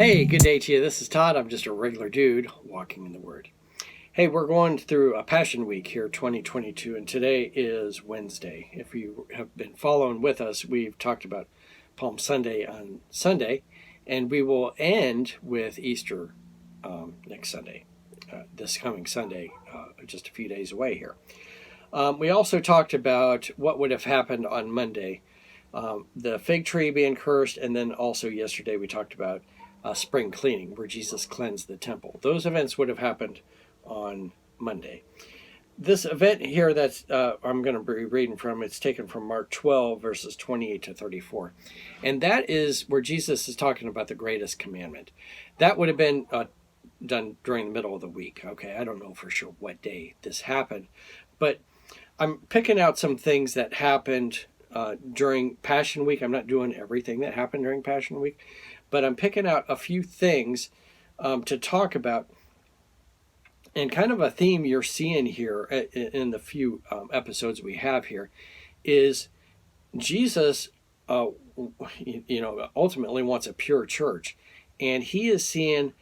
Hey, good day to you. This is Todd. I'm just a regular dude walking in the Word. Hey, we're going through a Passion Week here, 2022, and today is Wednesday. If you have been following with us, we've talked about Palm Sunday on Sunday, and we will end with Easter next Sunday, this coming Sunday, just a few days away here. We also talked about what would have happened on Monday, the fig tree being cursed, and then also yesterday we talked about spring cleaning, where Jesus cleansed the temple. Those events would have happened on Monday. This event here that I'm going to be reading from, it's taken from Mark 12, verses 28 to 34. And that is where Jesus is talking about the greatest commandment. That would have been done during the middle of the week. Okay, I don't know for sure what day this happened, but I'm picking out some things that happened during Passion Week. I'm not doing everything that happened during Passion Week, but I'm picking out a few things to talk about, and kind of a theme you're seeing here in the few episodes we have here is Jesus, ultimately wants a pure church, and he is seeing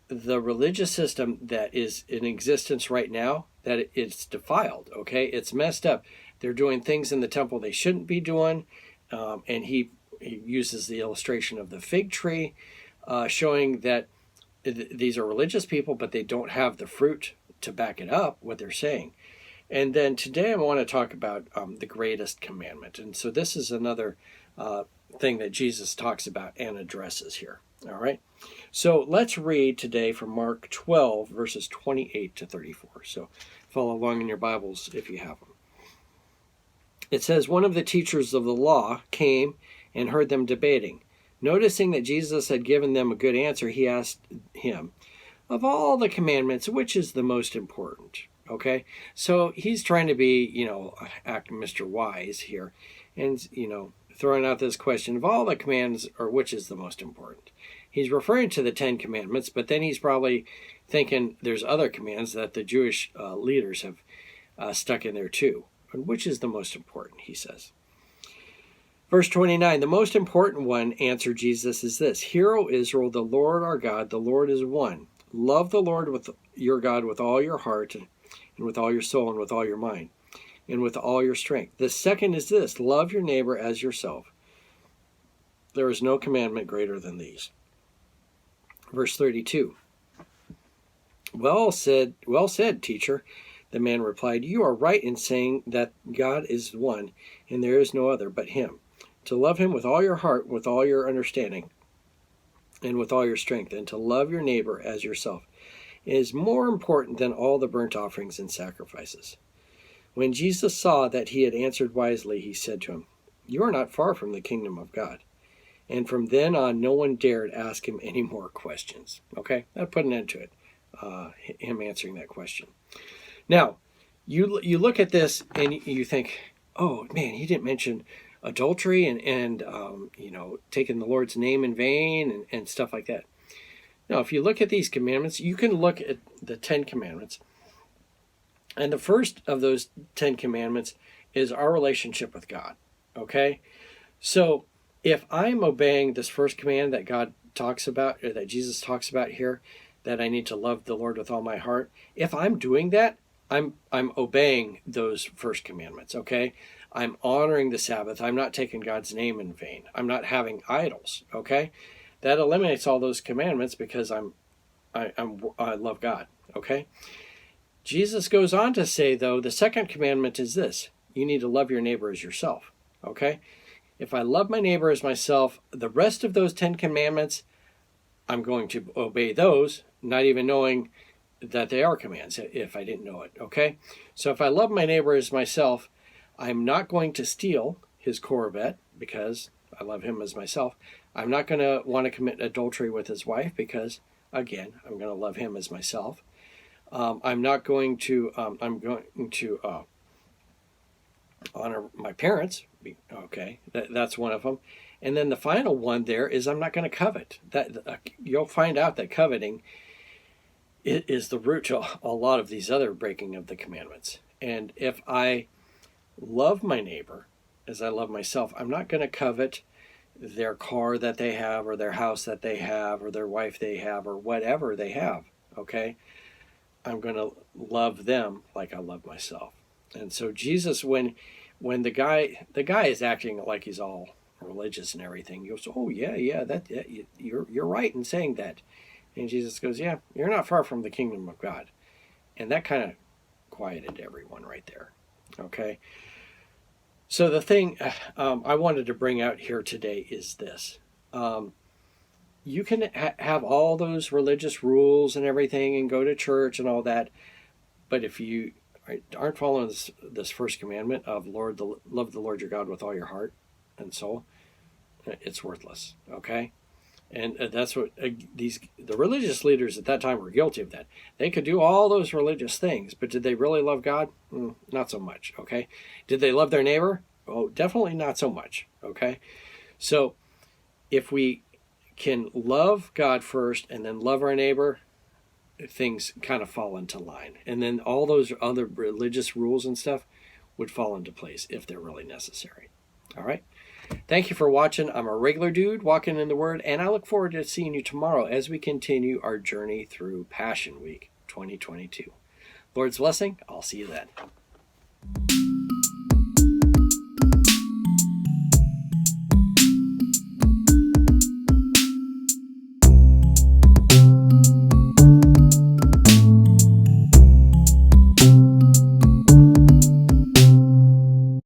the religious system that is in existence right now, that it's defiled, okay? It's messed up. They're doing things in the temple they shouldn't be doing, and he uses the illustration of the fig tree, showing that these are religious people, but they don't have the fruit to back it up, what they're saying. And then today I want to talk about the greatest commandment. And so this is another thing that Jesus talks about and addresses here. All right. So let's read today from Mark 12, verses 28 to 34. So follow along in your Bibles if you have them. It says, one of the teachers of the law came and heard them debating. Noticing that Jesus had given them a good answer, he asked him, of all the commandments, which is the most important? Okay, so he's trying to be, act Mr. Wise here, and, throwing out this question of all the commands, or which is the most important? He's referring to the 10 commandments, but then he's probably thinking there's other commands that the Jewish leaders have stuck in there too. And which is the most important, he says. Verse 29, the most important one, answered Jesus, is this. Hear, O Israel, the Lord our God, the Lord is one. Love the Lord with your God with all your heart, and with all your soul, and with all your mind, and with all your strength. The second is this, love your neighbor as yourself. There is no commandment greater than these. Verse 32, well said, teacher. The man replied, you are right in saying that God is one, and there is no other but him. To love him with all your heart, with all your understanding, and with all your strength, and to love your neighbor as yourself is more important than all the burnt offerings and sacrifices. When Jesus saw that he had answered wisely, he said to him, you are not far from the kingdom of God. And from then on, no one dared ask him any more questions. Okay, that put an end to it, him answering that question. Now, you look at this and you think, oh man, he didn't mention adultery and taking the Lord's name in vain and stuff like that. Now, if you look at these commandments, you can look at the 10 commandments. And the first of those 10 commandments is our relationship with God. Okay? So if I'm obeying this first command that God talks about, or that Jesus talks about here, that I need to love the Lord with all my heart, if I'm doing that, I'm obeying those first commandments, okay? I'm honoring the Sabbath. I'm not taking God's name in vain. I'm not having idols, okay? That eliminates all those commandments because I love God, okay? Jesus goes on to say, though, the second commandment is this. You need to love your neighbor as yourself, okay? If I love my neighbor as myself, the rest of those 10 commandments, I'm going to obey those, not even knowing that they are commands if I didn't know it, okay? So if I love my neighbor as myself, I'm not going to steal his Corvette because I love him as myself. I'm not going to want to commit adultery with his wife because, again, I'm going to love him as myself. I'm going to honor my parents. Okay, that's one of them. And then the final one there is I'm not going to covet. You'll find out that coveting is the root to a lot of these other breaking of the commandments. And if I love my neighbor as I love myself, I'm not going to covet their car that they have, or their house that they have, or their wife they have, or whatever they have. Okay, I'm going to love them like I love myself. And so Jesus, when the guy is acting like he's all religious and everything, he goes, "Oh yeah, you're right in saying that." And Jesus goes, "Yeah, you're not far from the kingdom of God." And that kind of quieted everyone right there. Okay. So the thing I wanted to bring out here today is this. You can have all those religious rules and everything and go to church and all that, but if you aren't following this first commandment of love the Lord your God with all your heart and soul, it's worthless. Okay. And that's what the religious leaders at that time were guilty of that. They could do all those religious things, but did they really love God? Not so much, okay? Did they love their neighbor? Oh, definitely not so much, okay? So if we can love God first and then love our neighbor, things kind of fall into line. And then all those other religious rules and stuff would fall into place if they're really necessary. All right? Thank you for watching. I'm a regular dude walking in the Word, and I look forward to seeing you tomorrow as we continue our journey through Passion Week 2022. Lord's blessing. I'll see you then.